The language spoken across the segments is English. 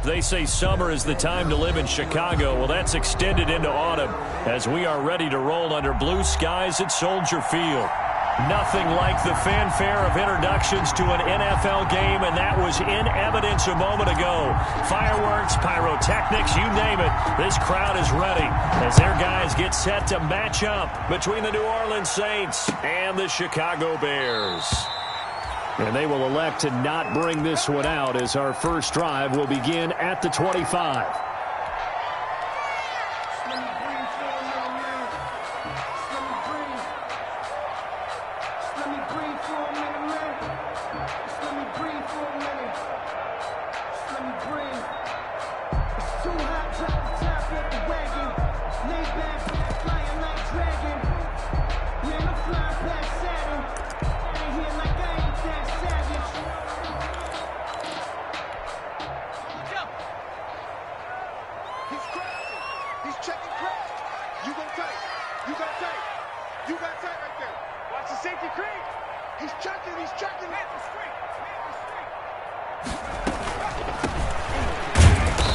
They say summer is the time to live in Chicago. Well, that's extended into autumn as we are ready to roll under blue skies at Soldier Field. Nothing like the fanfare of introductions to an NFL game, and that was in evidence a moment ago. Fireworks, pyrotechnics, you name it. This crowd is ready as their guys get set to match up between the New Orleans Saints and the Chicago Bears. And they will elect to not bring this one out as our first drive will begin at the 25.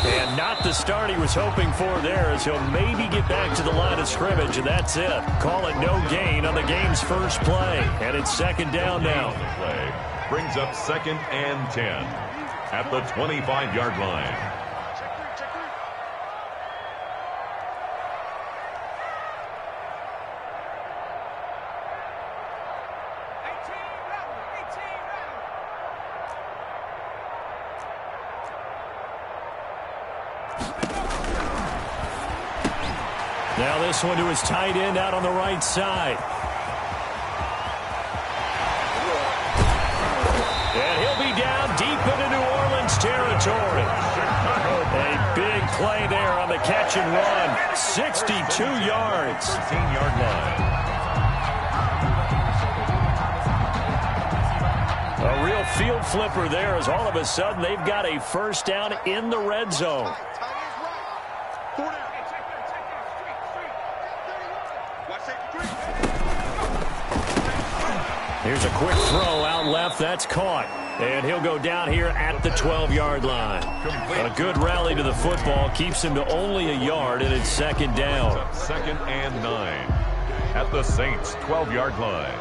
And not the start he was hoping for there, as he'll maybe get back to the line of scrimmage, and that's it. Call it no gain on the game's first play, and it's second down now. The play brings up 2nd and 10 at the 25-yard line. Now this one to his tight end out on the right side. And he'll be down deep into New Orleans territory. A big play there on the catch and run. 62 yards. 13-yard line. A real field flipper there as all of a sudden they've got a first down in the red zone. Here's a quick throw out left. That's caught. And he'll go down here at the 12-yard line. A good rally to the football keeps him to only a yard, and it's second down. 2nd and 9 at the Saints' 12-yard line.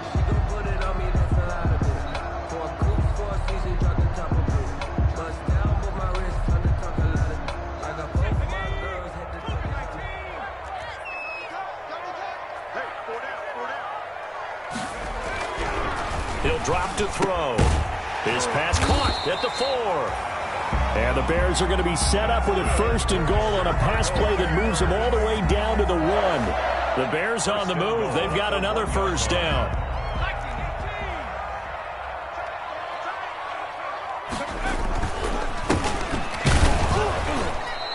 He'll drop to throw. His pass caught at the 4. And the Bears are going to be set up with a 1st and goal on a pass play that moves them all the way down to the 1. The Bears on the move. They've got another first down.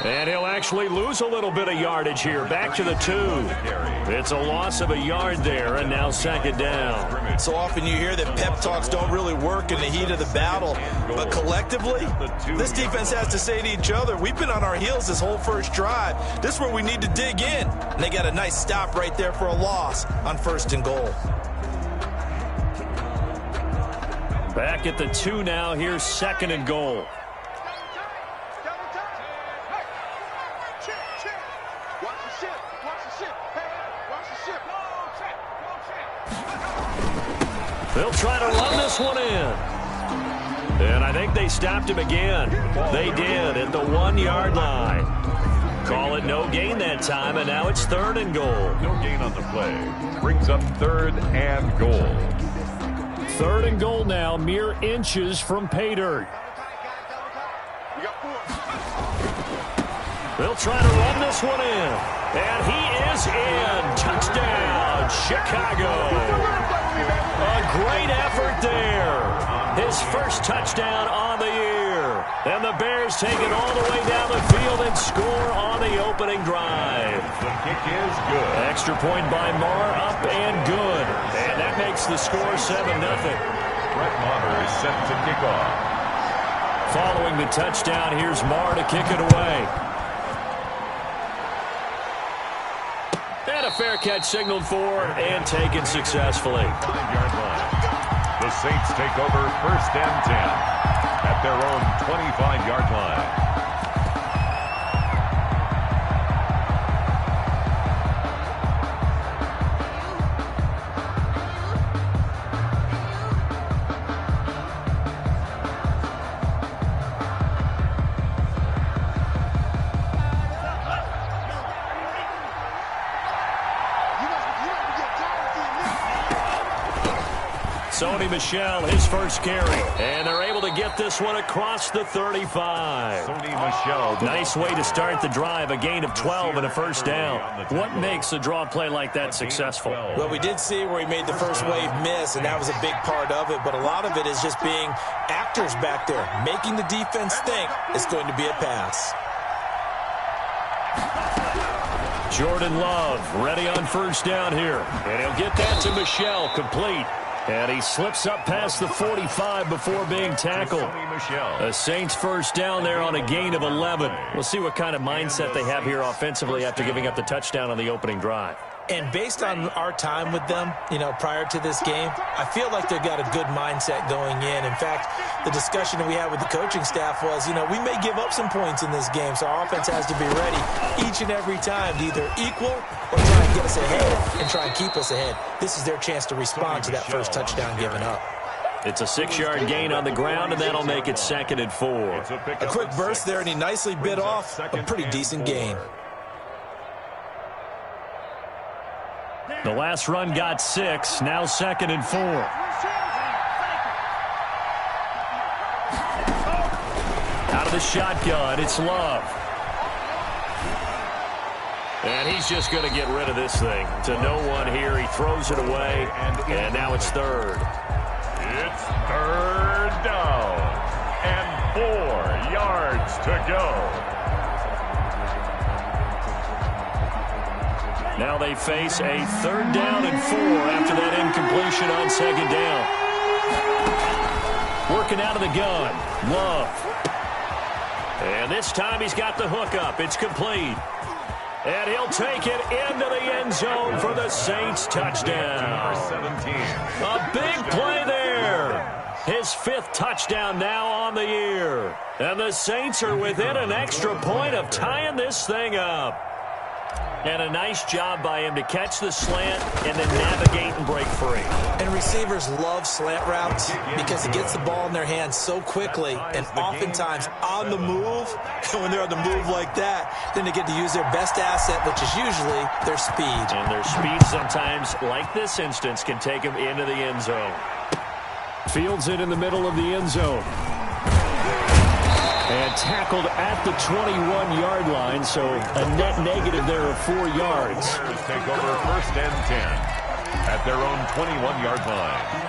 And he'll actually lose a little bit of yardage here. Back to the 2. It's a loss of a yard there, and now second down. So often you hear that pep talks don't really work in the heat of the battle. But collectively, this defense has to say to each other, we've been on our heels this whole first drive. This is where we need to dig in. And they got a nice stop right there for a loss on 1st and goal. Back at the 2 now. Here's 2nd and goal. They'll try to run this one in. And I think they stopped him again. They did at the 1-yard line. Call it no gain that time, and now it's 3rd and goal. No gain on the play. Brings up 3rd and goal. 3rd and goal now, mere inches from pay dirt. They'll try to run this one in. And he is in. Touchdown, Chicago. A great effort there. His first touchdown on the year. And the Bears take it all the way down the field and score on the opening drive. The kick is good. Extra point by Marr, up and good. And that makes the score 7-0. Brett Maher is set to kick off. Following the touchdown, here's Marr to kick it away. And a fair catch signaled for and taken successfully. 5-yard line. The Saints take over 1st and 10 at their own 25-yard line. Sony Michel, his first carry. And they're able to get this one across the 35. Sony Michel. Nice way to start the drive, a gain of 12 and a first down. What makes a draw play like that successful? Well, we did see where he made the first wave miss, and that was a big part of it. But a lot of it is just being actors back there, making the defense think it's going to be a pass. Jordan Love ready on first down here. And he'll get that to Michel, complete. And he slips up past the 45 before being tackled. The Saints first down there on a gain of 11. We'll see what kind of mindset they have here offensively after giving up the touchdown on the opening drive. And based on our time with them, prior to this game, I feel like they've got a good mindset going in. In fact, the discussion that we had with the coaching staff was, we may give up some points in this game, so our offense has to be ready each and every time to either equal or try and get us ahead and try and keep us ahead. This is their chance to respond to that first touchdown given up. It's a 6-yard gain on the ground, and that'll make it 2nd and 4. A quick burst there, and he nicely bit off a pretty decent gain. The last run got 6, now 2nd and 4. Out of the shotgun, it's Love. And he's just going to get rid of this thing. To no one here, he throws it away, and now it's 3rd. It's 3rd down, and 4 yards to go. Now they face a 3rd down and 4 after that incompletion on 2nd down. Working out of the gun, Love. And this time he's got the hook up. It's complete. And he'll take it into the end zone for the Saints touchdown. Number 17. A big play there. His 5th touchdown now on the year. And the Saints are within an extra point of tying this thing up. And a nice job by him to catch the slant and then navigate and break free. And receivers love slant routes because it gets the ball in their hands so quickly and oftentimes on the move. And when they're on the move like that, then they get to use their best asset, which is usually their speed. And their speed sometimes, like this instance, can take them into the end zone. Fields it in the middle of the end zone. And tackled at the 21-yard line, so a net negative there of 4 yards. Bears take over 1st and 10 at their own 21-yard line.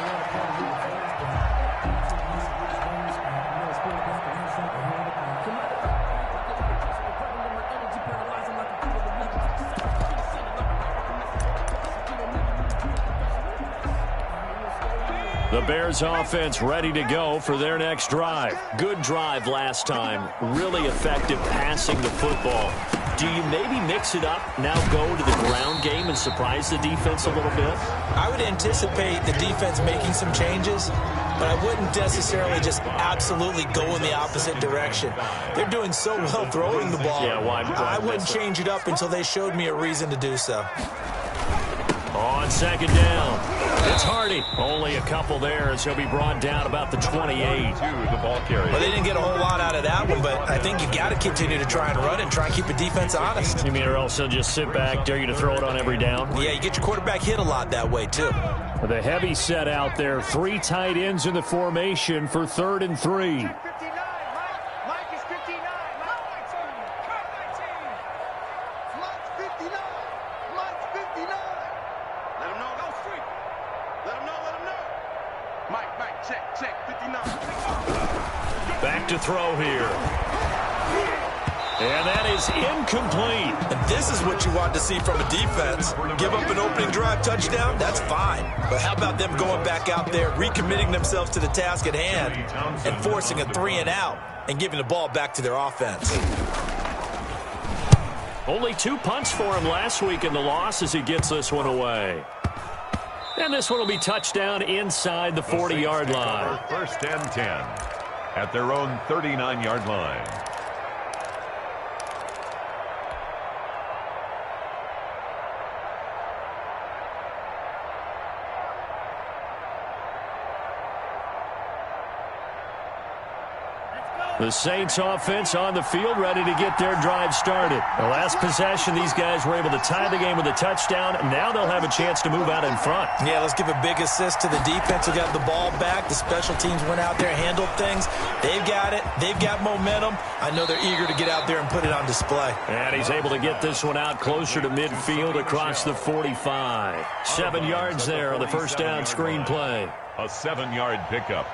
The Bears offense ready to go for their next drive. Good drive last time. Really effective passing the football. Do you maybe mix it up, now go to the ground game and surprise the defense a little bit? I would anticipate the defense making some changes, but I wouldn't necessarily just absolutely go in the opposite direction. They're doing so well throwing the ball. Yeah, why I wouldn't change it up until they showed me a reason to do so. On 2nd down, it's Hardy. Only a couple there as he'll be brought down about the 28. The ball carrier. Well, they didn't get a whole lot out of that one, but I think you got to continue to try and run and try and keep the defense honest. You mean or else he'll just sit back, dare you to throw it on every down? Yeah, you get your quarterback hit a lot that way, too. The heavy set out there. 3 tight ends in the formation for 3rd and 3. Back to throw here. And that is incomplete. And this is what you want to see from a defense. Give up an opening drive touchdown, that's fine. But how about them going back out there, recommitting themselves to the task at hand, and forcing a 3-and-out and giving the ball back to their offense. Only 2 punts for him last week in the loss as he gets this one away. And this one will be touchdown inside the 40-yard line. 1st and 10 at their own 39-yard line. The Saints offense on the field, ready to get their drive started. The last possession, these guys were able to tie the game with a touchdown. Now they'll have a chance to move out in front. Yeah, let's give a big assist to the defense who got the ball back. The special teams went out there, handled things. They've got it. They've got momentum. I know they're eager to get out there and put it on display. And he's able to get this one out closer to midfield across the 45. 7 yards there on the first down screen play. A 7-yard pickup.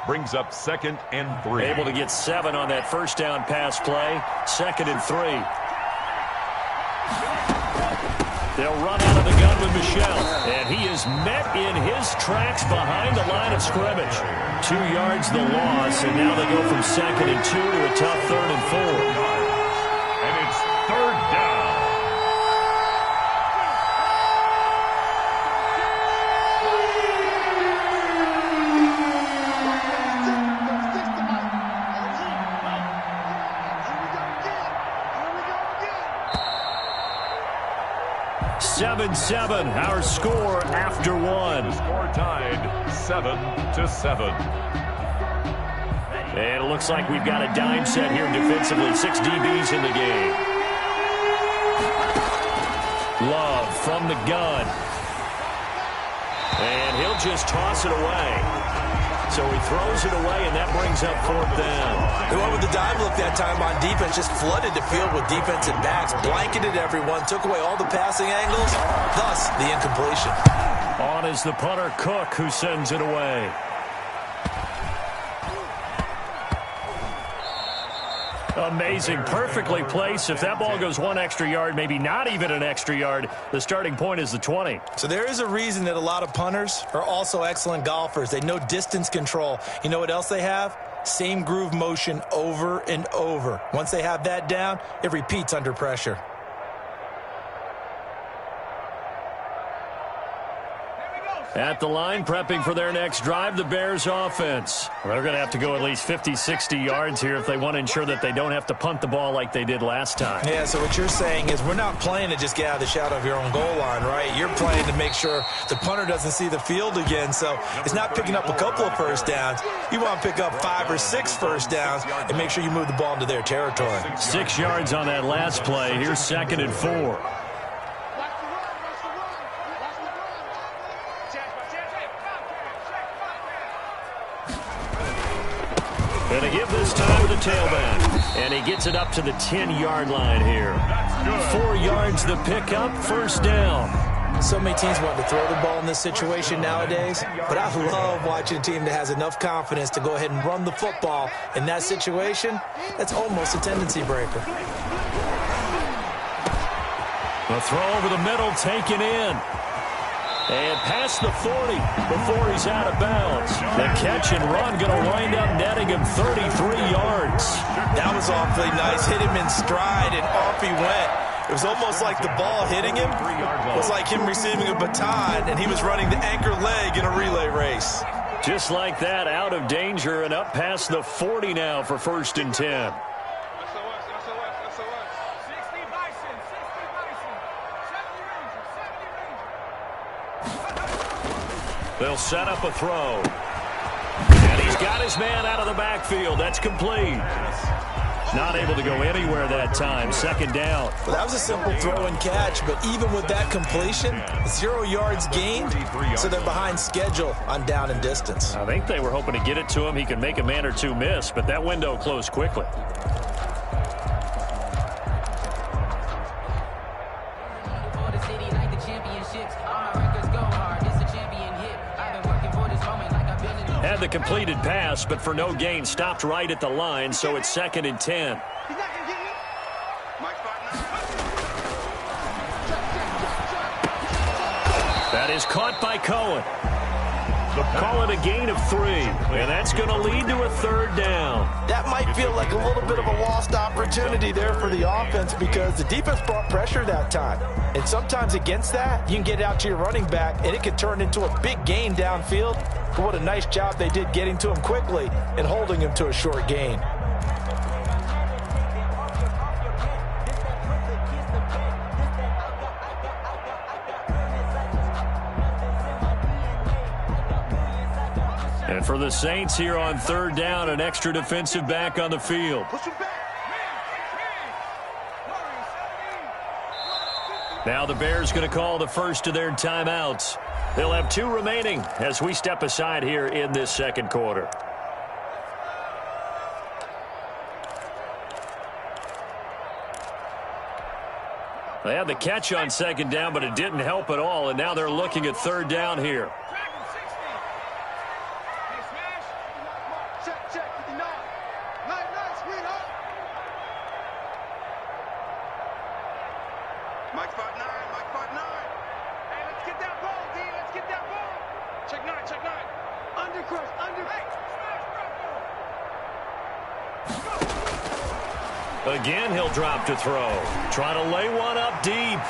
Brings up 2nd and 3. Able to get 7 on that first down pass play. 2nd and 3. They'll run out of the gun with Michel. And he is met in his tracks behind the line of scrimmage. 2 yards the loss, and now they go from 2nd and 2 to a tough 3rd and 4. And it's 3rd down. Our score after 1. Score tied 7-7. And it looks like we've got a dime set here defensively. 6 DBs in the game. Love from the gun. And he'll just toss it away. So he throws it away, and that brings up 4th down. They went with the dive look that time on defense, just flooded the field with defensive backs, blanketed everyone, took away all the passing angles, thus the incompletion. On is the punter, Cook, who sends it away. Amazing, perfectly placed. If that ball goes 1 extra yard, maybe not even an extra yard, the starting point is the 20. So there is a reason that a lot of punters are also excellent golfers. They know distance control. You know what else they have? Same groove motion over and over. Once they have that down, it repeats under pressure. At the line, prepping for their next drive, the Bears offense. They're going to have to go at least 50, 60 yards here if they want to ensure that they don't have to punt the ball like they did last time. Yeah, so what you're saying is we're not playing to just get out of the shadow of your own goal line, right? You're playing to make sure the punter doesn't see the field again. So it's not picking up a couple of first downs. You want to pick up 5 or 6 first downs and make sure you move the ball into their territory. 6 yards on that last play. Here's 2nd and 4. Going to give this time to the tailback. And he gets it up to the 10-yard line here. 4 yards the pickup, 1st down. So many teams want to throw the ball in this situation nowadays, but I love watching a team that has enough confidence to go ahead and run the football. In that situation, that's almost a tendency breaker. The throw over the middle, taken in. And past the 40 before he's out of bounds. The catch and run going to wind up netting him 33 yards. That was awfully nice. Hit him in stride, and off he went. It was almost like the ball hitting him was like him receiving a baton, and he was running the anchor leg in a relay race. Just like that, out of danger and up past the 40 now for 1st and 10. They'll set up a throw. And he's got his man out of the backfield. That's complete. Not able to go anywhere that time. 2nd down. Well, that was a simple throw and catch, but even with that completion, 0 yards gained, so they're behind schedule on down and distance. I think they were hoping to get it to him. He could make a man or two miss, but that window closed quickly. Had the completed pass, but for no gain, stopped right at the line, so it's 2nd and 10. That is caught by Cohen. Call it a gain of 3, and that's going to lead to a 3rd down. That might feel like a little bit of a lost opportunity there for the offense because the defense brought pressure that time. And sometimes against that, you can get out to your running back, and it can turn into a big gain downfield. But what a nice job they did getting to him quickly and holding him to a short gain. And for the Saints here on third down, an extra defensive back on the field. Now the Bears going to call the first of their timeouts. They'll have 2 remaining as we step aside here in this second quarter. They had the catch on second down, but it didn't help at all, and now they're looking at third down here. Again, he'll drop to throw. Trying to lay one up deep.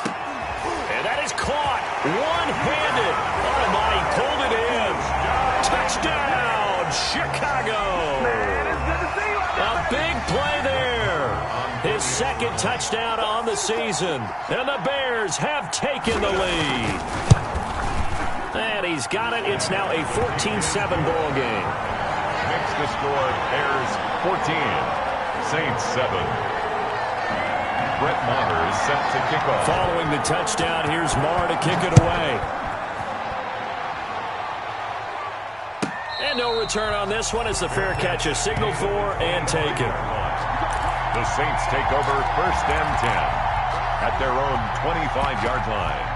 And that is caught. One-handed. Oh, my, he pulled it in. Touchdown, Chicago. A big play there. His second touchdown on the season. And the Bears have taken the lead. And he's got it. It's now a 14-7 ball game. Makes the score Bears 14. Saints 7. Brett Maher is set to kick off. Following the touchdown, here's Maher to kick it away. And no return on this one as the fair catch is signaled for and taken. The Saints take over first and 10 at their own 25-yard line.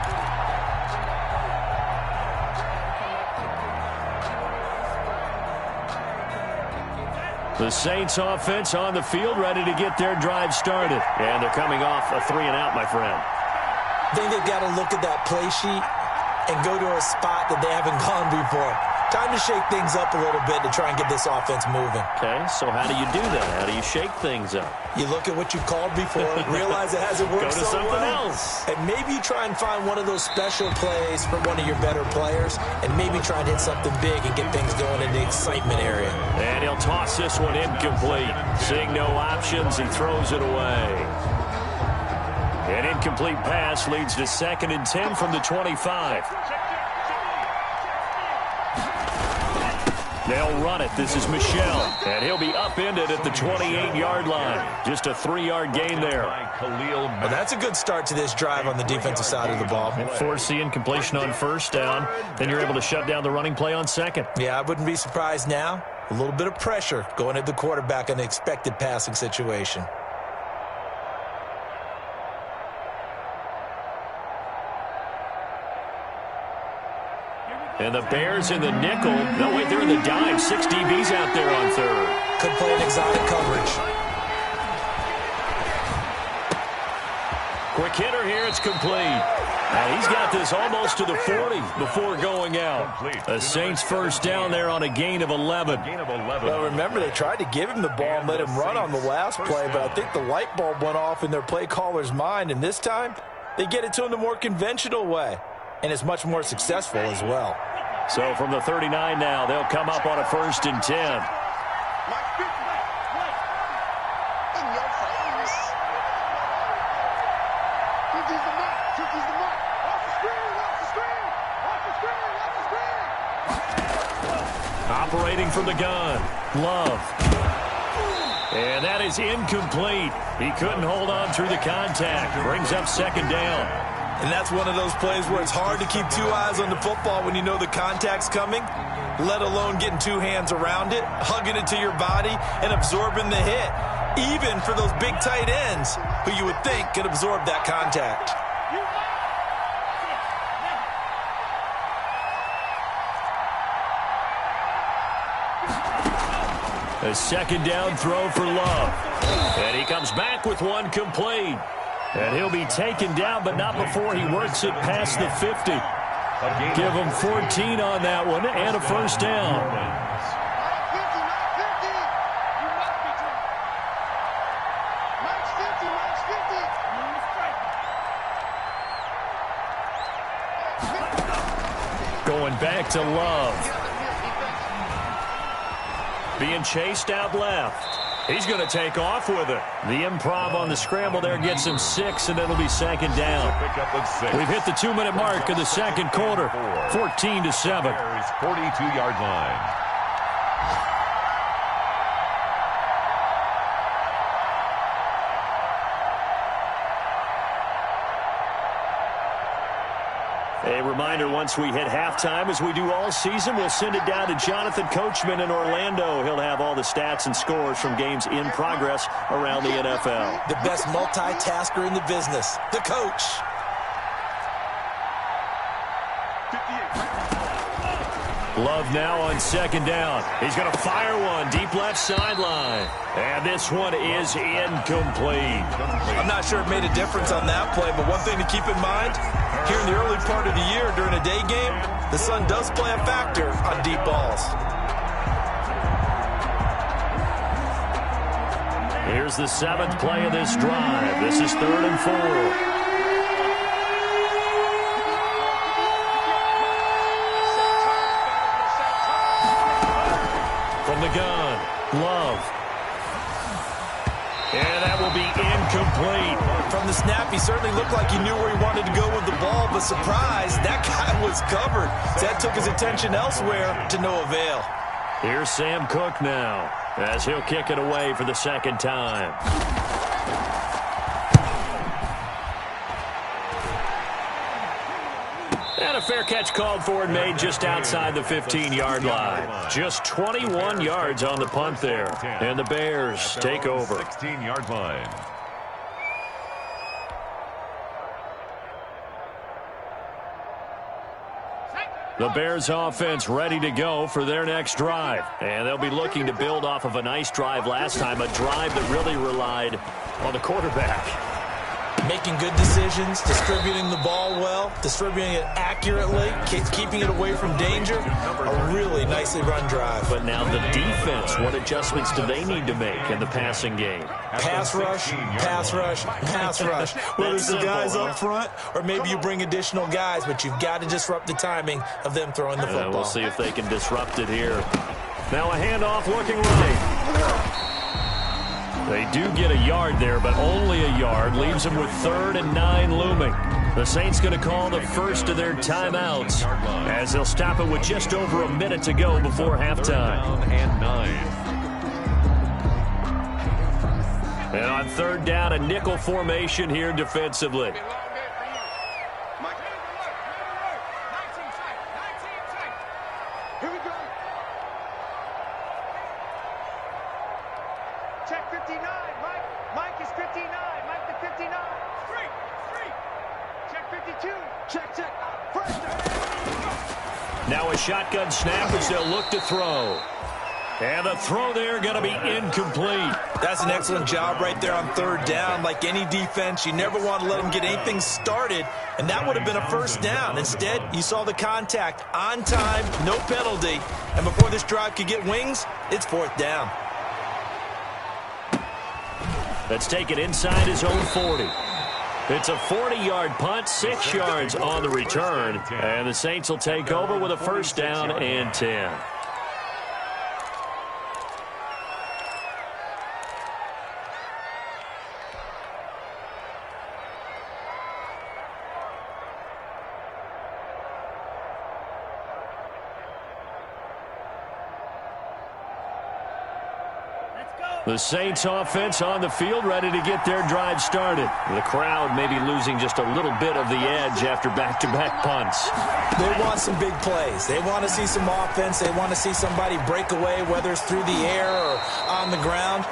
The Saints offense on the field, ready to get their drive started. And they're coming off a 3-and-out, my friend. I think they've got to look at that play sheet and go to a spot that they haven't gone before. Time to shake things up a little bit to try and get this offense moving. Okay, so how do you do that? How do you shake things up? You look at what you called before, realize it hasn't worked so well. Go to something else. And maybe try and find one of those special plays for one of your better players, and maybe try and hit something big and get things going in the excitement area. And he'll toss this one incomplete. Seeing no options, he throws it away. An incomplete pass leads to 2nd and 10 from the 25. They'll run it. This is Michel. And he'll be upended at the 28-yard line. Just a 3-yard gain there. Well, that's a good start to this drive on the defensive side of the ball. Force the incompletion on first down. Then you're able to shut down the running play on second. Yeah, I wouldn't be surprised now. A little bit of pressure going at the quarterback in the expected passing situation. And the Bears in the nickel. No, wait, they're in the dime. 6 DBs out there on third. Could play an exotic coverage. Quick hitter here. It's complete. And he's got this almost to the 40 before going out. The Saints first down there on a gain of 11. Well, remember, they tried to give him the ball and let him run on the last play, but I think the light bulb went off in their play caller's mind, and this time they get it to him the more conventional way. And it's much more successful as well. So from the 39 now, they'll come up on a 1st and 10. Operating from the gun, Love. And that is incomplete. He couldn't hold on through the contact. Brings up 2nd down. And that's one of those plays where it's hard to keep 2 eyes on the football when you know the contact's coming, let alone getting 2 hands around it, hugging it to your body, and absorbing the hit, even for those big tight ends who you would think could absorb that contact. A 2nd down throw for Love. And he comes back with one complete. And he'll be taken down, but not before he works it past the 50. Give him 14 on that one and a 1st down. Going back to Love. Being chased out left. He's going to take off with it. The improv on the scramble there gets him 6, and it'll be 2nd down. We've hit the 2-minute mark of the second quarter. 14-7. 42-yard line. reminder, once we hit halftime, as we do all season, we'll send it down to Jonathan Coachman in Orlando. He'll have all the stats and scores from games in progress around the NFL. The best multitasker in the business, the coach. Love now on second down. He's going to fire one deep left sideline. And this one is incomplete. I'm not sure it made a difference on that play, but one thing to keep in mind, here in the early part of the year during a day game, the sun does play a factor on deep balls. Here's the 7th play of this drive. This is 3rd and 4. The gun, Love. And that will be incomplete. From the snap, he certainly looked like he knew where he wanted to go with the ball, but surprise, that guy was covered. So that took his attention elsewhere to no avail. Here's Sam Cook now, as he'll kick it away for the second time. And a fair catch called for and made just outside the 15-yard line. Just 21 yards on the punt there. And the Bears take over. 16-yard line. The Bears offense ready to go for their next drive. And they'll be looking to build off of a nice drive last time, a drive that really relied on the quarterback. Making good decisions, distributing the ball well, distributing it accurately, keeping it away from danger. A really nicely run drive. But now the defense, what adjustments do they need to make in the passing game? Pass rush, pass rush, pass rush. Whether it's the guys up front or maybe you bring additional guys, but you've got to disrupt the timing of them throwing the football. We'll see if they can disrupt it here. Now a handoff looking right. They do get a yard there, but only a yard. Leaves them with 3rd and 9 looming. The Saints going to call the first of their timeouts as they'll stop it with just over a minute to go before halftime. And 9. And on 3rd down, a nickel formation here defensively. Now a shotgun snap as they'll look to throw. And the throw there going to be incomplete. That's an excellent job right there on 3rd down. Like any defense, you never want to let them get anything started, and that would have been a first down. Instead, you saw the contact on time, no penalty, and before this drive could get wings, it's 4th down. Let's take it inside his own 40. It's a 40-yard punt, 6 yards on the return, and the Saints will take over with a first down and 10. The Saints offense on the field ready to get their drive started. The crowd maybe losing just a little bit of the edge after back-to-back punts. They want some big plays. They want to see some offense. They want to see somebody break away, whether it's through the air or on the ground.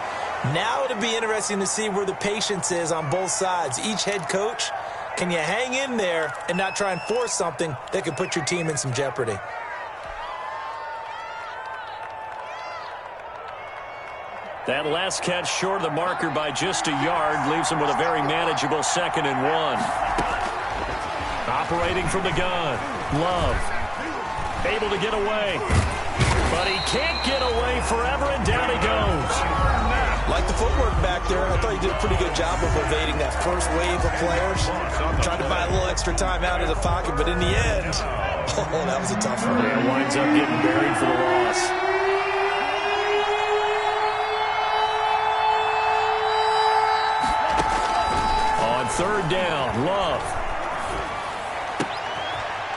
Now it'll be interesting to see where the patience is on both sides. Each head coach, can you hang in there and not try and force something that could put your team in some jeopardy? That last catch short of the marker by just a yard leaves him with a very manageable 2nd and 1. Operating from the gun, Love. Able to get away. But he can't get away forever, and down he goes. Like the footwork back there, I thought he did a pretty good job of evading that first wave of players. Tried to buy a little extra time out of the pocket, but in the end, oh, that was a tough one. Yeah, winds up getting buried for the loss. On 3rd down, Love.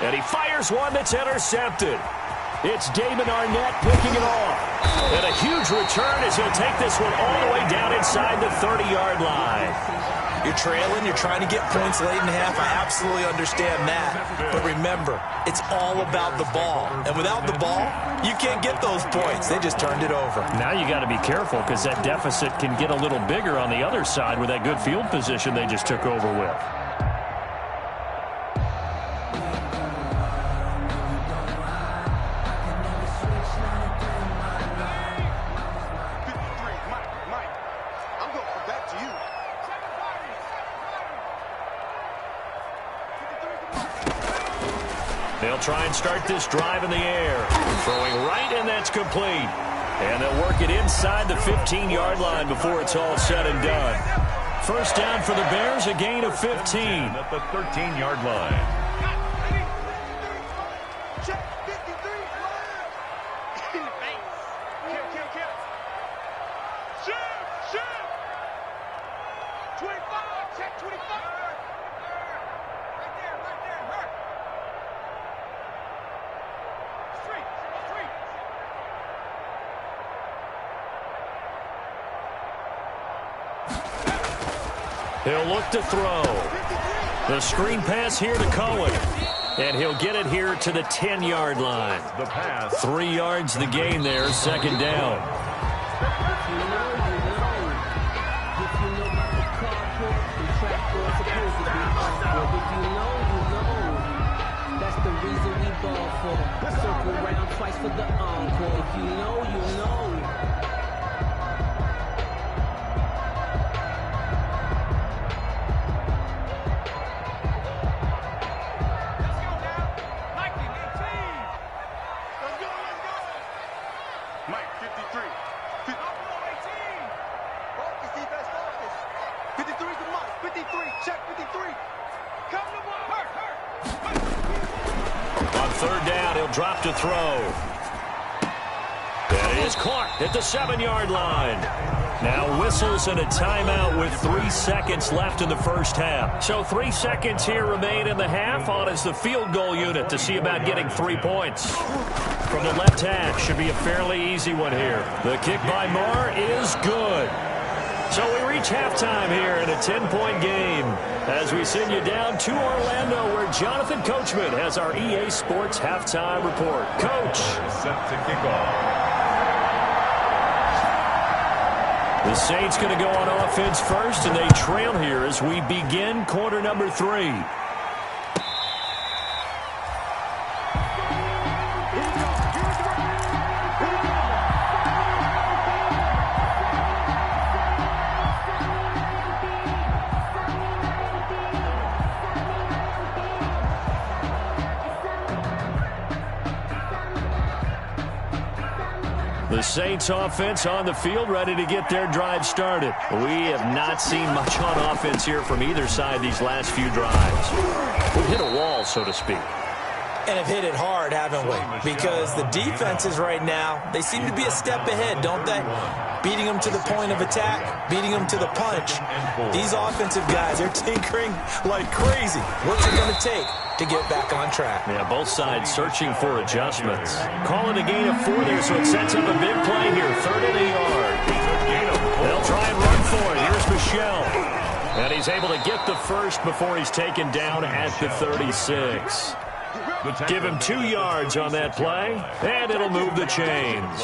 And he fires one that's intercepted. It's Damon Arnett picking it off. And a huge return as he'll take this one all the way down inside the 30-yard line. You're trailing, you're trying to get points late in the half. I absolutely understand that. But remember, it's all about the ball. And without the ball, you can't get those points. They just turned it over. Now you got to be careful because that deficit can get a little bigger on the other side with that good field position they just took over with. They'll try and start this drive in the air. Throwing right, and that's complete. And they'll work it inside the 15-yard line before it's all said and done. First down for the Bears, a gain of 15. At the 13-yard line. He'll look to throw. The screen pass here to Cohen. And he'll get it here to the 10-yard line. The pass. 3 yards the gain there, second down. That's the reason we ball for. Circle around twice for the encore. If you know, you know. Drop to throw. That is caught at the 7-yard line. Now whistles and a timeout with 3 seconds left in the first half. So 3 seconds here remain in the half. On is the field goal unit to see about getting 3 points. From the left hash, should be a fairly easy one here. The kick by Marr is good. So we reach halftime here in a 10-point game as we send you down to Orlando where Jonathan Coachman has our EA Sports halftime report. Coach. Set to kick off. The Saints going to go on offense first, and they trail here as we begin quarter number 3. The Saints offense on the field, ready to get their drive started. We have not seen much on offense here from either side these last few drives. We've hit a wall, so to speak. And have hit it hard, haven't we? Because the defenses right now, they seem to be a step ahead, don't they? Beating them to the point of attack, beating them to the punch. These offensive guys, they're tinkering like crazy. What's it going to take to get back on track? Yeah, both sides searching for adjustments. Call it a gain of 4 there, so it sets up a big play here. 3rd and a yard. They'll try and run for it. Here's Michelle. And he's able to get the first before he's taken down at the 36. Give him 2 yards on that play, and it'll move the chains.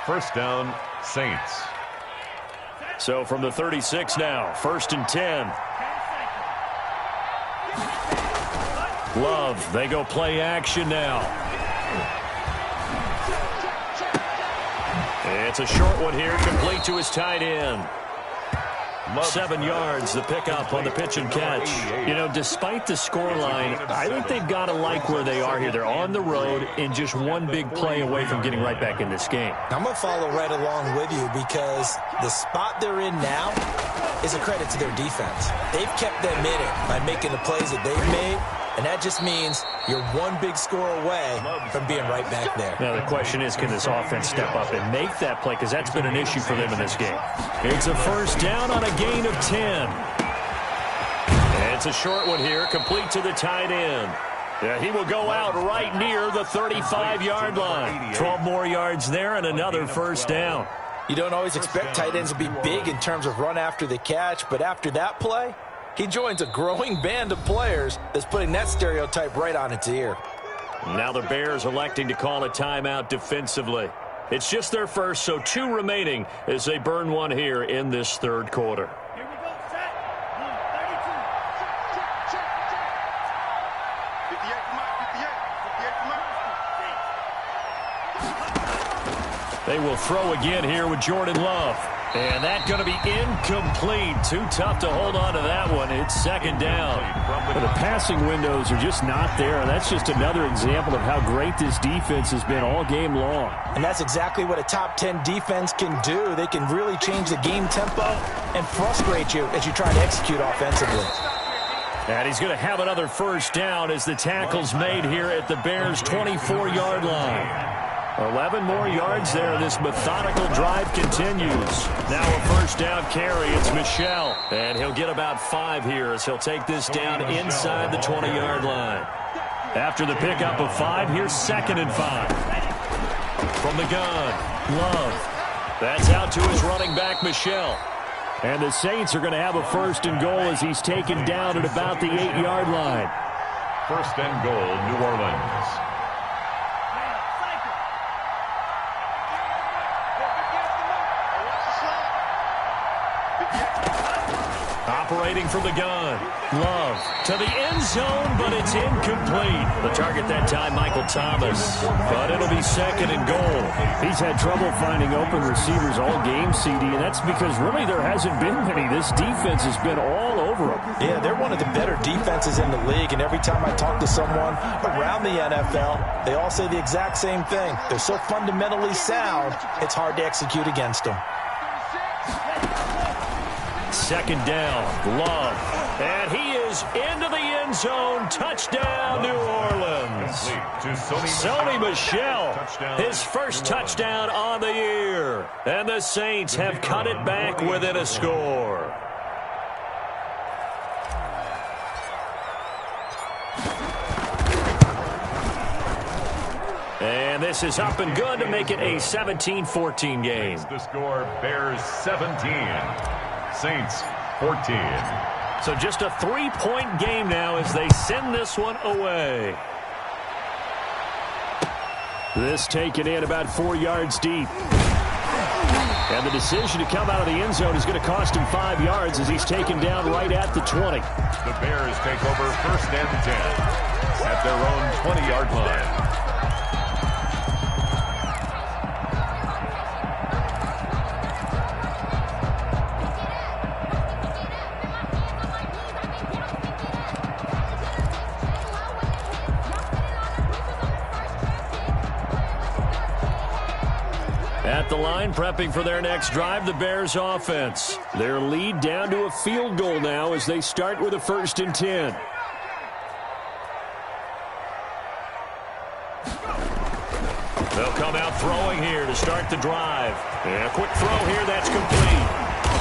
First down, Saints. So from the 36 now, 1st and 10. Love, they go play action now. It's a short one here, complete to his tight end. 7 yards, the pickup on the pitch and catch. You know, despite the scoreline, I think they've got to like where they are here. They're on the road and just one big play away from getting right back in this game. I'm going to follow right along with you because the spot they're in now is a credit to their defense. They've kept them in it by making the plays that they've made, and that just means you're one big score away from being right back there. Now, the question is, can this offense step up and make that play? Because that's been an issue for them in this game. It's a first down on a gain of 10. And it's a short one here, complete to the tight end. Yeah, he will go out right near the 35-yard line. 12 more yards there and another first down. You don't always expect tight ends to be big in terms of run after the catch, but after that play, he joins a growing band of players that's putting that stereotype right on its ear. Now the Bears electing to call a timeout defensively. It's just their first, so 2 remaining as they burn one here in this third quarter. Here we go, set. 32. Check. 58 from out. 58 from out. They will throw again here with Jordan Love. And that's going to be incomplete. Too tough to hold on to that one. It's second down. But the passing windows are just not there. And that's just another example of how great this defense has been all game long. And that's exactly what a top 10 defense can do. They can really change the game tempo and frustrate you as you try to execute offensively. And he's going to have another first down as the tackle's made here at the Bears' 24-yard line. 11 more yards there. This methodical drive continues. Now a first down carry. It's Michel. And he'll get about 5 here as he'll take this down inside the 20-yard line. After the pickup of 5, here's 2nd and 5. From the gun, Love. That's out to his running back, Michel. And the Saints are going to have a 1st and goal as he's taken down at about the 8-yard line. 1st and goal, New Orleans. Operating from the gun. Love to the end zone, but it's incomplete. The target that time, Michael Thomas. But it'll be 2nd and goal. He's had trouble finding open receivers all game, CD, and that's because really there hasn't been many. This defense has been all over them. Yeah, they're one of the better defenses in the league, and every time I talk to someone around the NFL, they all say the exact same thing. They're so fundamentally sound, it's hard to execute against them. 2nd down, Love. And he is into the end zone. Touchdown, New Orleans. Sony Michel, his first touchdown on the year. And the Saints have cut it back within a score. And this is up and good to make it a 17-14 game. The score, Bears 17. Saints 14. So just a 3-point game now as they send this one away. This taken in about 4 yards deep. And the decision to come out of the end zone is going to cost him 5 yards as he's taken down right at the 20. The Bears take over 1st and 10 at their own 20-yard line. At the line, prepping for their next drive, the Bears offense. Their lead down to a field goal now as they start with a 1st and 10. They'll come out throwing here to start the drive. And a quick throw here, that's complete.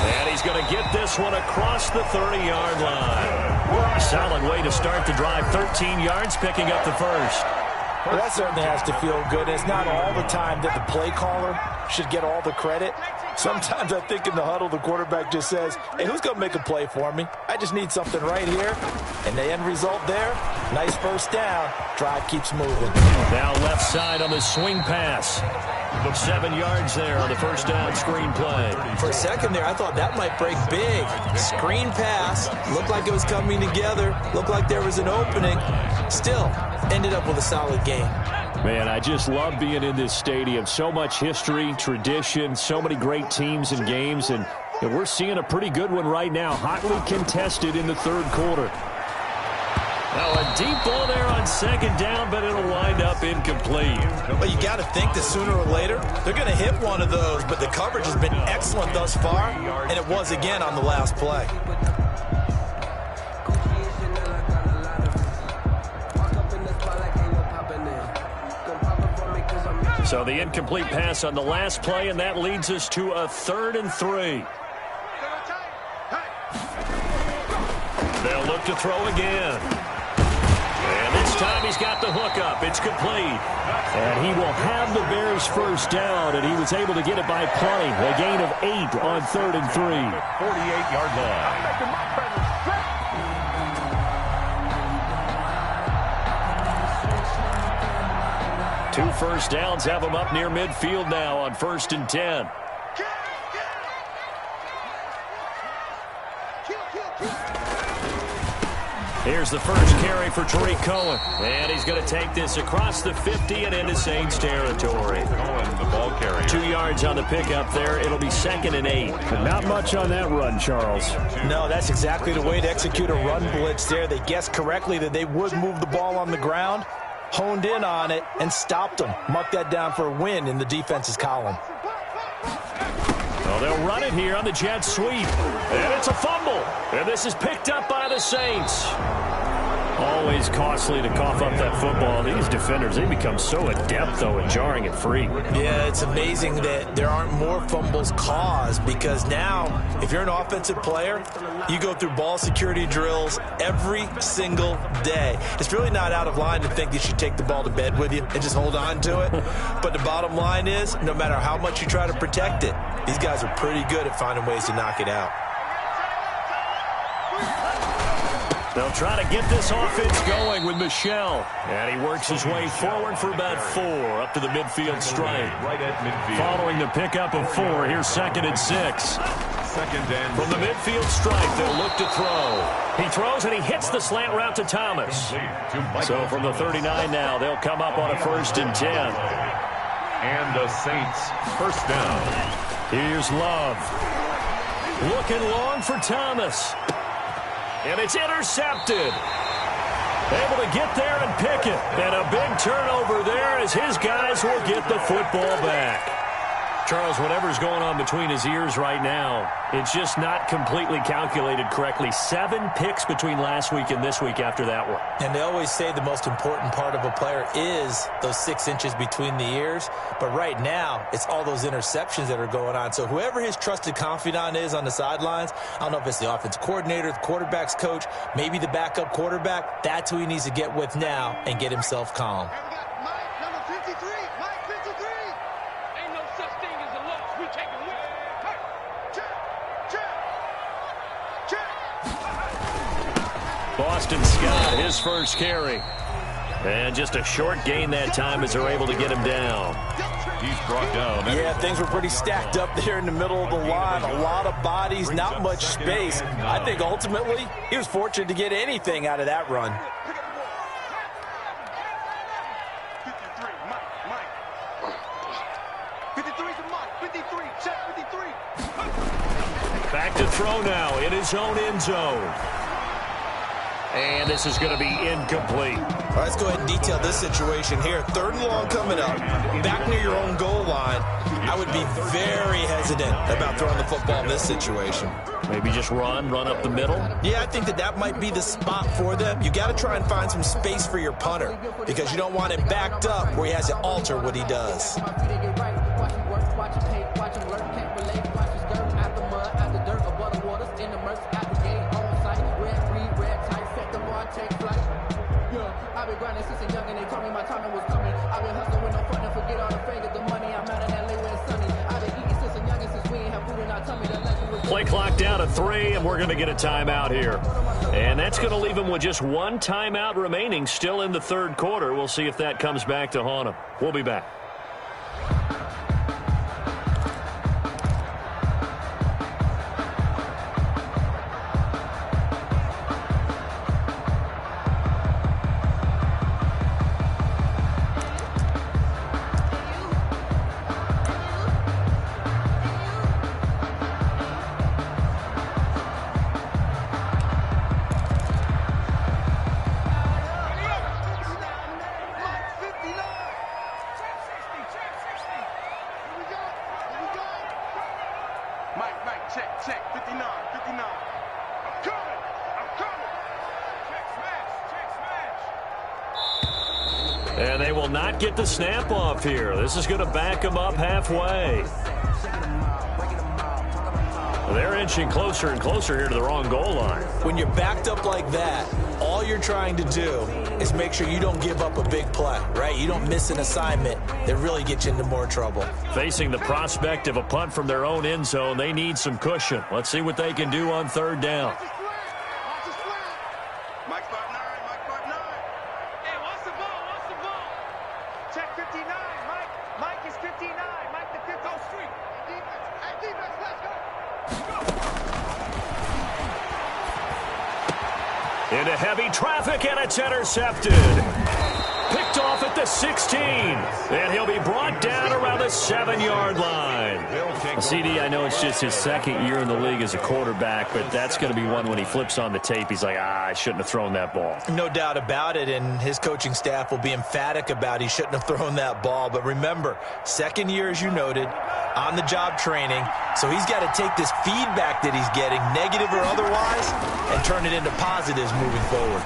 And he's going to get this one across the 30-yard line. Solid way to start the drive. 13 yards, picking up the first. Well, that certainly has to feel good. It's not all the time that the play caller should get all the credit. Sometimes I think in the huddle, the quarterback just says, hey, who's going to make a play for me? I just need something right here. And the end result there, nice first down. Drive keeps moving. Now left side on the swing pass. 7 yards there on the first down screen play. For a second there, I thought that might break big. Screen pass. Looked like it was coming together. Looked like there was an opening. Still, ended up with a solid game. Man, I just love being in this stadium. So much history, tradition, so many great teams and games, and we're seeing a pretty good one right now, hotly contested in the third quarter. Now a deep ball there on 2nd down, but it'll wind up incomplete. Well, you got to think that sooner or later, they're going to hit one of those, but the coverage has been excellent thus far, and it was again on the last play. So the incomplete pass on the last play, and that leads us to a 3rd and 3. They'll look to throw again. And this time he's got the hook up. It's complete. And he will have the Bears first down, and he was able to get it by plenty. A gain of 8 on 3rd and 3. 48-yard line. 2 first downs have him up near midfield now on 1st and 10. Here's the first carry for Tariq Cohen. And he's going to take this across the 50 and into Saints territory. Cohen, the ball carrier. 2 yards on the pickup there. It'll be 2nd and 8. Not much on that run, Charles. No, that's exactly the way to execute a run blitz there. They guessed correctly that they would move the ball on the ground, honed in on it, and stopped them. Mark that down for a win in the defense's column. Well, they'll run it here on the jet sweep. And it's a fumble. And this is picked up by the Saints. Always costly to cough up that football. These defenders, they become so adept, though, at jarring it free. Yeah, it's amazing that there aren't more fumbles caused, because now, if you're an offensive player, you go through ball security drills every single day. It's really not out of line to think you should take the ball to bed with you and just hold on to it. But the bottom line is, no matter how much you try to protect it, these guys are pretty good at finding ways to knock it out. They'll try to get this offense going with Michel. And he works his way forward for about 4 up to the midfield stripe. Right at midfield. Following the pickup of 4, here's 2nd and 6. 2nd and From the midfield stripe, they'll look to throw. He throws and he hits the slant route to Thomas. So from the 39 now, they'll come up on a 1st and 10. And the Saints first down. Here's Love. Looking long for Thomas. And it's intercepted. Able to get there and pick it. And a big turnover there as his guys will get the football back. Charles, whatever's going on between his ears right now, it's just not completely calculated correctly. 7 picks between last week and this week after that one. And they always say the most important part of a player is those 6 inches between the ears. But right now, it's all those interceptions that are going on. So whoever his trusted confidant is on the sidelines, I don't know if it's the offensive coordinator, the quarterback's coach, maybe the backup quarterback, that's who he needs to get with now and get himself calm. Boston Scott, his first carry. And just a short gain that time as they're able to get him down. He's brought down. Yeah, things were pretty stacked up there in the middle of the line. A lot of bodies, not much space. I think ultimately he was fortunate to get anything out of that run. Back to throw now in his own end zone. And this is going to be incomplete. All right, let's go ahead and detail this situation here. 3rd and long coming up, back near your own goal line. I would be very hesitant about throwing the football in this situation. Maybe just run up the middle. Yeah, I think that might be the spot for them. You got to try and find some space for your punter because you don't want him backed up where he has to alter what he does. Play clock down to 3, and we're going to get a timeout here. And that's going to leave him with just 1 timeout remaining still in the 3rd quarter. We'll see if that comes back to haunt him. We'll be back. And they will not get the snap off here. This is going to back them up halfway. They're inching closer and closer here to the wrong goal line. When you're backed up like that, all you're trying to do is make sure you don't give up a big play, right? You don't miss an assignment that really gets you into more trouble. Facing the prospect of a punt from their own end zone, they need some cushion. Let's see what they can do on third down. Mike 5'9", Mike 5'9". Hey, what's the ball? What's the ball? Check 59, Mike. Mike is 59. Mike the 50. Go street. Defense. Hey, defense, let's go. Into heavy traffic, and it's intercepted. Picked off at the 16. And he'll be brought down around the 7-yard line. CD, I know it's just his second year in the league as a quarterback, but that's going to be one when he flips on the tape. He's like, I shouldn't have thrown that ball. No doubt about it, and his coaching staff will be emphatic about he shouldn't have thrown that ball. But remember, second year, as you noted, on-the-job training. So he's got to take this feedback that he's getting, negative or otherwise, and turn it into positives moving forward.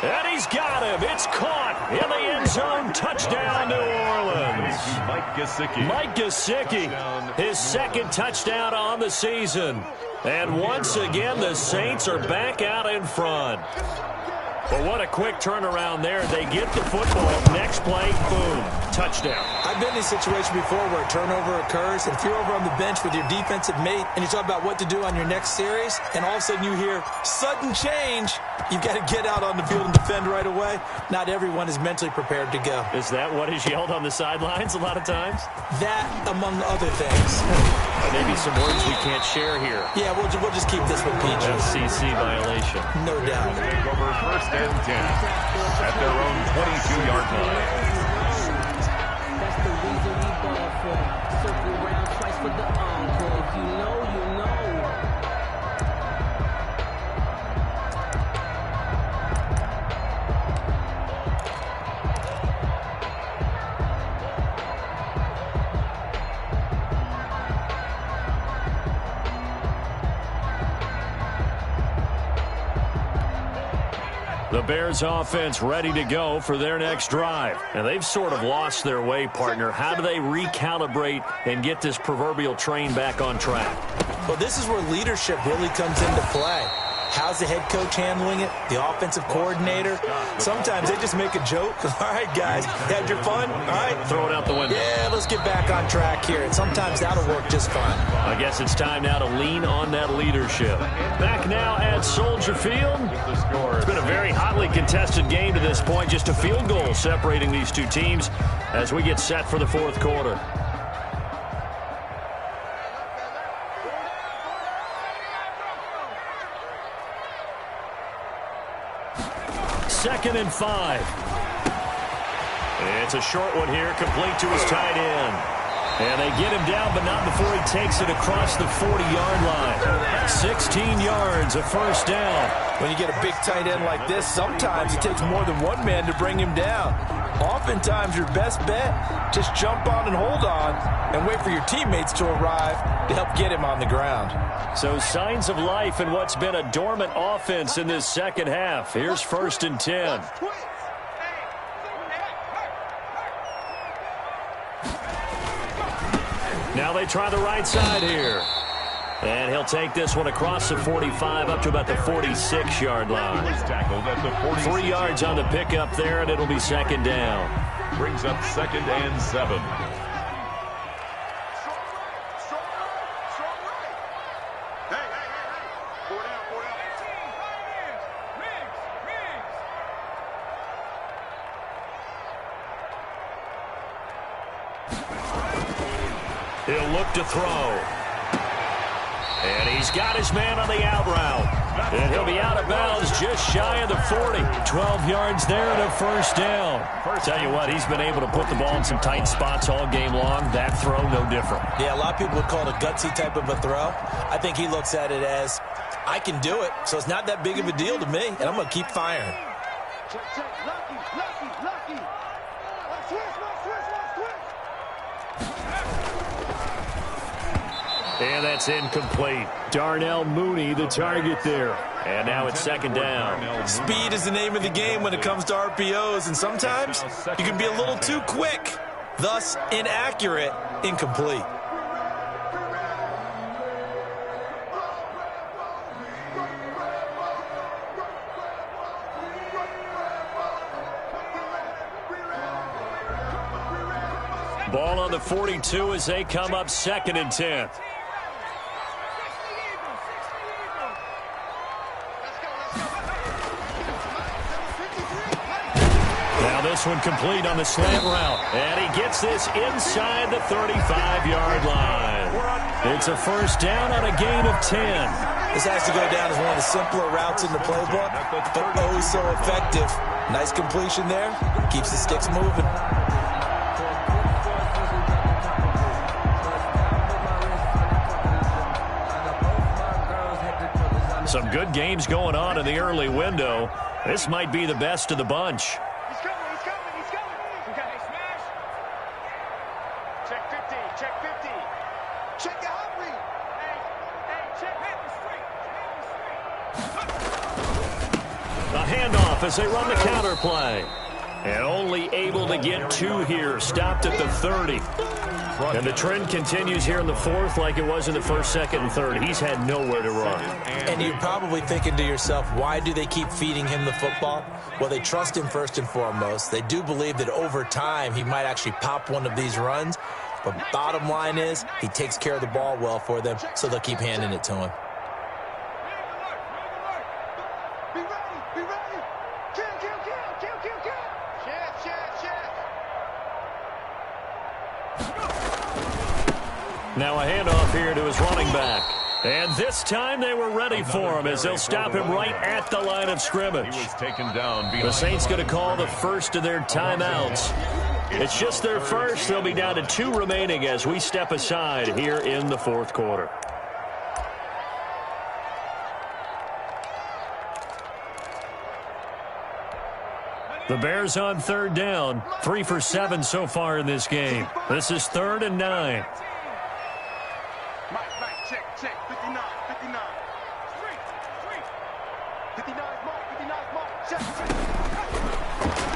And he's got him. It's caught in the end zone. Touchdown, New Orleans. Mike Gesicki, his second touchdown on the season. And once again, the Saints are back out in front. But what a quick turnaround there. They get the football. Next play, boom, touchdown. I've been in a situation before where a turnover occurs, and if you're over on the bench with your defensive mate and you talk about what to do on your next series, and all of a sudden you hear sudden change, you've got to get out on the field and defend right away. Not everyone is mentally prepared to go. Is that what is yelled on the sidelines a lot of times? That, among other things. Maybe some words we can't share here. Yeah, we'll just keep this with PG. FCC violation. No doubt. Take over first and 10 at their own 22-yard line. That's the reason we ball for. Circle round twice for the encore. If you know, you know. The Bears offense ready to go for their next drive. And they've sort of lost their way, partner. How do they recalibrate and get this proverbial train back on track? Well, this is where leadership really comes into play. How's the head coach handling it? The offensive coordinator? Sometimes they just make a joke. All right, guys, had your fun? All right. Throw it out the window. Yeah, let's get back on track here. And sometimes that'll work just fine. I guess it's time now to lean on that leadership. Back now at Soldier Field. It's been a very hotly contested game to this point. Just a field goal separating these two teams as we get set for the fourth quarter. Second and 5. It's a short one here, complete to his tight end. And they get him down, but not before he takes it across the 40-yard line. 16 yards, a first down. When you get a big tight end like this, sometimes it takes more than one man to bring him down. Oftentimes, your best bet, just jump on and hold on and wait for your teammates to arrive to help get him on the ground. So signs of life in what's been a dormant offense in this second half. Here's first and 10. Now they try the right side here. And he'll take this one across the 45 up to about the 46-yard line. 3 yards on the pickup there, and it'll be second down. Brings up second and 7. He'll look to throw. And he's got his man on the out route. And he'll be out of bounds just shy of the 40. 12 yards there and a first down. Tell you what, he's been able to put the ball in some tight spots all game long. That throw, no different. Yeah, a lot of people would call it a gutsy type of a throw. I think he looks at it as, I can do it, so it's not that big of a deal to me, and I'm going to keep firing. Check, check, lucky. And that's incomplete. Darnell Mooney, the target there. And now it's second down. Speed is the name of the game when it comes to RPOs, and sometimes you can be a little too quick, thus inaccurate, incomplete. Ball on the 42 as they come up 2nd and 10. Now this one complete on the slant route. And he gets this inside the 35-yard line. It's a first down on a gain of 10. This has to go down as one of the simpler routes in the playbook, but oh so effective. Nice completion there. Keeps the sticks moving. Some good games going on in the early window. This might be the best of the bunch. He's coming. Okay, smash. Check 50, check 50. Check the hot read. Hey, check A handoff as they run the counter play. And only able to get 2 here. Stopped at the 30. And the trend continues here in the 4th like it was in the 1st, 2nd, and 3rd. He's had nowhere to run. And you're probably thinking to yourself, why do they keep feeding him the football? Well, they trust him first and foremost. They do believe that over time he might actually pop one of these runs. But bottom line is he takes care of the ball well for them, so they'll keep handing it to him. Be ready. Kill. Check. Now a handoff here to his running back. And this time they were ready for him as they'll stop him right at the line of scrimmage. He was taken down. The Saints going to call the first of their timeouts. It's just their first. They'll be down to 2 remaining as we step aside here in the 4th quarter. The Bears on 3rd down. 3 for 7 so far in this game. This is 3rd and 9. Mike, check. 59. 59 Mark. Check.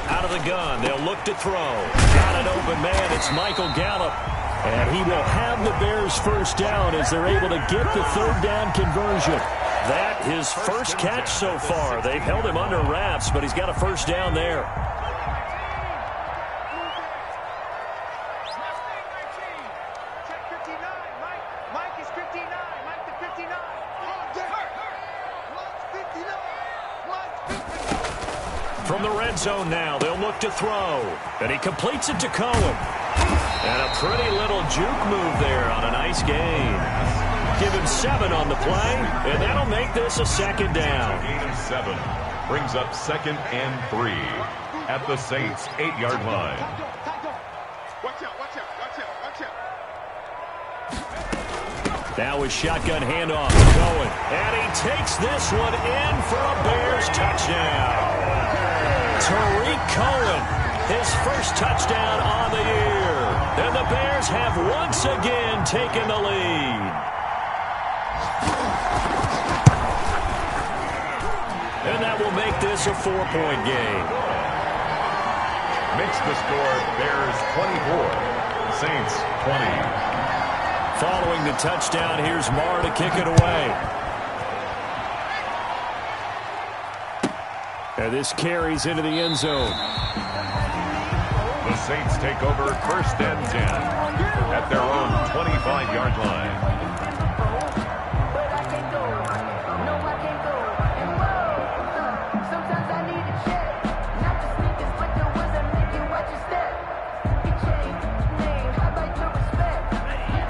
Out of the gun. They'll look to throw. Got an open man. It's Michael Gallup. And he will have the Bears first down as they're able to get the 3rd down conversion. That his first catch so far. They've held him under wraps, but he's got a first down there. Check 59. Mike is 59. Mike the 59. From the red zone now, they'll look to throw. And he completes it to Cohen. And a pretty little juke move there on a nice gain. Give him 7 on the play, and that'll make this a 2nd down. Gain of 7 brings up 2nd and 3 at the Saints' 8-yard line. Watch out. Now a shotgun handoff to Cohen. And he takes this one in for a Bears touchdown. Tariq Cohen, his first touchdown on the year. And the Bears have once again taken the lead. And that will make this a 4-point game. Makes the score Bears 24, Saints 20. Following the touchdown, here's Marr to kick it away. And this carries into the end zone. The Saints take over 1st and 10 at their own 25-yard line.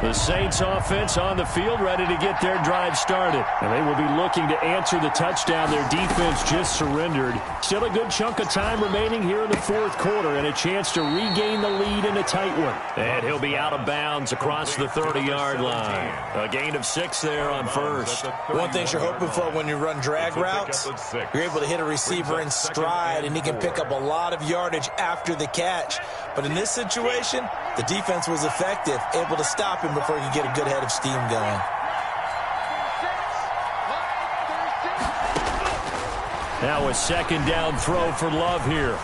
The Saints offense on the field ready to get their drive started. And they will be looking to answer the touchdown their defense just surrendered. Still a good chunk of time remaining here in the 4th quarter and a chance to regain the lead in a tight one. And he'll be out of bounds across the 30-yard line. A gain of 6 there on first. One thing you're hoping for when you run drag routes, you're able to hit a receiver in stride and he can pick up a lot of yardage after the catch. But in this situation, the defense was effective, able to stop him before he could get a good head of steam going. Now a 2nd down throw for Love here.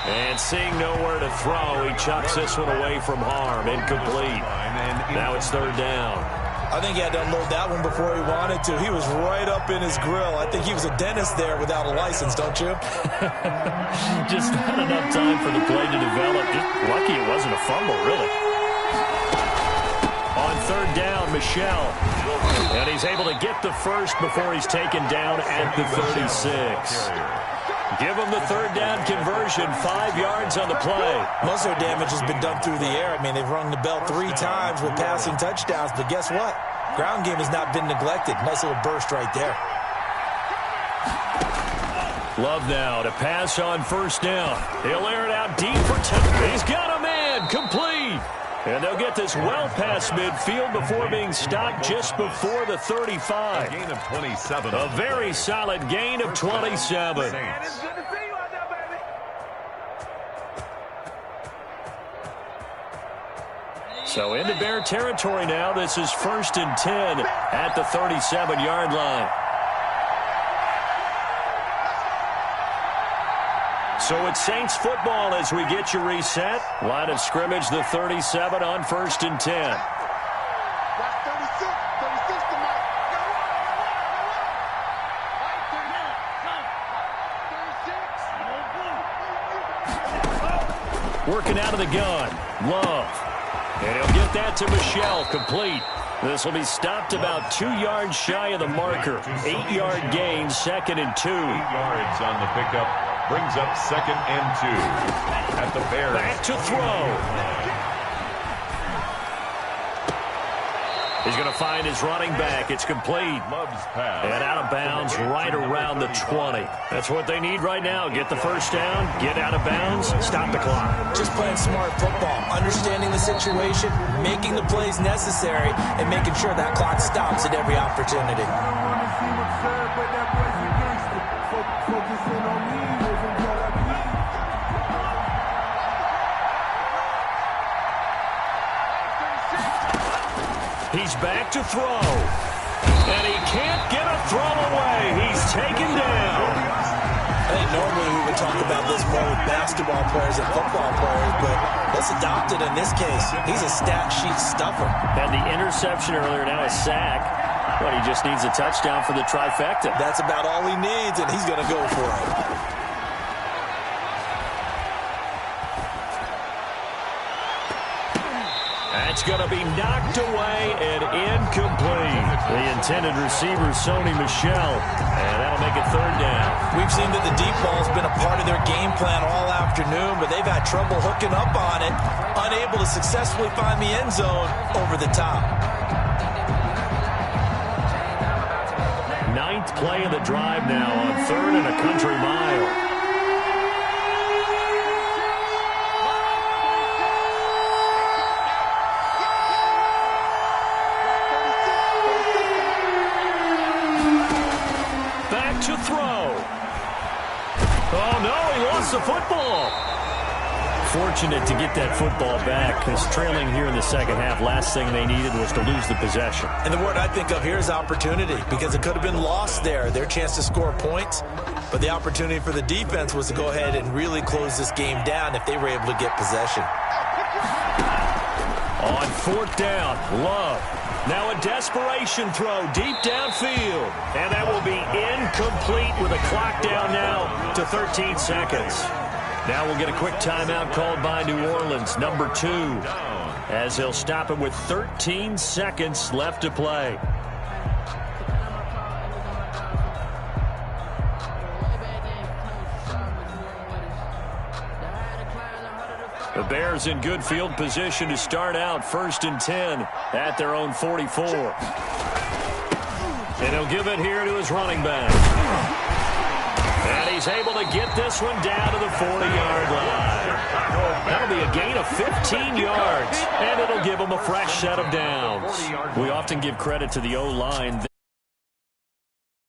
And seeing nowhere to throw, he chucks this one away from harm. Incomplete. Now it's 3rd down. I think he had to unload that one before he wanted to. He was right up in his grill. I think he was a dentist there without a license, don't you? Just not enough time for the play to develop. Just lucky it wasn't a fumble, really. On third down, Michel. And he's able to get the first before he's taken down at the 36. Give him the third down conversion, 5 yards on the play. Most of their damage has been done through the air. I mean, they've rung the bell 3 times with passing touchdowns, but guess what? Ground game has not been neglected. Nice little burst right there. Love now to pass on first down. He'll air it out deep for 10. He's got a man, complete. And they'll get this well past midfield before being stopped just before the 35. A gain of 27. A very solid gain of 27. Man, it's good to see you out there, baby. So into Bear territory now. This is 1st and 10 at the 37-yard line. So it's Saints football as we get you reset. Line of scrimmage, the 37 on 1st and 10. Watch 36 to Mike. Working out of the gun. Love. And he'll get that to Michel, complete. This will be stopped about 2 yards shy of the marker. 8-yard gain, 2nd and 2. 8 yards on the pickup. Brings up 2nd and 2 at the Bears. Back to throw. He's going to find his running back. It's complete. Love's pass. And out of bounds right around the 20. That's what they need right now. Get the first down, get out of bounds, stop the clock. Just playing smart football, understanding the situation, making the plays necessary, and making sure that clock stops at every opportunity. He's back to throw. And he can't get a throw away. He's taken down. I think normally we would talk about this more with basketball players and football players, but let's adopt it in this case. He's a stat sheet stuffer. And the interception earlier, now a sack. But he just needs a touchdown for the trifecta. That's about all he needs, and he's going to go for it. That's going to be knocked away and incomplete. The intended receiver, Sony Michel, and that'll make it third down. We've seen that the deep ball's been a part of their game plan all afternoon, but they've had trouble hooking up on it, unable to successfully find the end zone over the top. 9th play of the drive now on 3rd and a country mile. To throw. Oh, no, he lost the football. Fortunate to get that football back, because trailing here in the second half, last thing they needed was to lose the possession. And the word I think of here is opportunity, because it could have been lost there, their chance to score points. But the opportunity for the defense was to go ahead and really close this game down if they were able to get possession. On 4th down, Love. Now a desperation throw deep downfield. And that will be incomplete with a clock down now to 13 seconds. Now we'll get a quick timeout called by New Orleans, number 2, as they'll stop him with 13 seconds left to play. The Bears in good field position to start out 1st and 10 at their own 44. And he'll give it here to his running back. And he's able to get this one down to the 40-yard line. That'll be a gain of 15 yards, and it'll give him a fresh set of downs. We often give credit to the O-line.